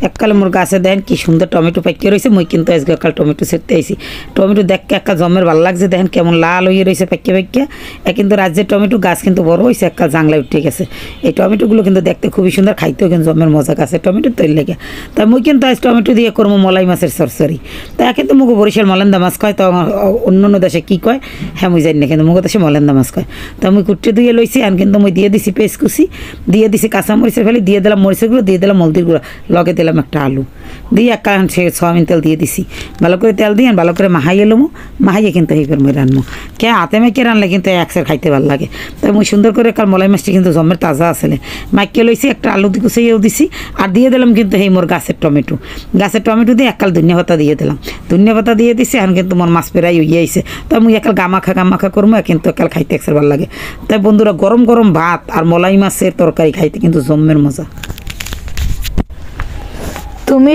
এককালে মোর গাছে দেখেন কি সুন্দর টমেটো পাকিয়ে রয়েছে। মুই কিন্তু আজকে একাল টমেটো ছেড়তে আইছি। টমেটো দেখতে একটা জমের ভালো লাগছে, দেখেন কেমন লাল হয়ে রয়েছে পাকিয়ে পাকিয়ে। কিন্তু রাজ্যের টমেটো গাছ কিন্তু বড় হয়েছে, একটা জাংলায় উঠে গেছে। এই টমেটোগুলো কিন্তু দেখতে খুবই সুন্দর, খাইতেও কিন্তু জমের মজা গাছের টমেটো তৈরি লেগে। তাই মুই কিন্তু আজ টমেটো দিয়ে করবো মলাই মাছের সরসরি। তা কিন্তু মুগো বরিশাল মলেন্দা মাছ কয়, তো অন্য অন্য দেশে কী কয় হ্যাঁ মুই জানি না, কিন্তু মুগো দেশে মলেন্দা মাছ কয়। তা মুই কুটে ধুয়ে লইছি, আর কিন্তু মুই দিয়ে দিছি পেঁয়াজ কুচি, দিয়ে দিছি কাঁচা মরিচের ফেলে, দিয়ে দিলাম মরিচের গুঁড়ো, দিয়ে দিলাম হলদির গুঁড়ো, লগে দিলাম একটা আলু, দিয়ে একটা সয়াবিন তেল দিয়ে দিছি। ভালো করে তেল দিয়ে ভালো করে মাহাইয়ে লমো, মাহাইয়ে কিন্তু এইবার মই রানবো। কে হাতে মেখে রানলে কিন্তু একসের খাইতে ভালো লাগে। তাই মুই সুন্দর করে কাল মলাই মাছটি কিন্তু জমের তাজা আসলে মাইকে লইছি, একটা আলু কুচিয়েও দিছি, আর দিয়ে দিলাম কিন্তু এই মোর গাছের টমেটো। গাছের টমেটো দিয়ে একাল ধনিয়া পাতা দিয়ে দিলাম, ধনিয়া পাতা দিয়ে দিছি। আর কিন্তু মোর মাছ পেরাই উইয়ে আইছে। তাই মুই একাল গামাখা করবো, কিন্তু একাল খাইতে একসের ভালো লাগে। তাই বন্ধুরা গরম গরম ভাত আর মলাই মাছের তরকারি খাইতে কিন্তু জমের মজা। তুমি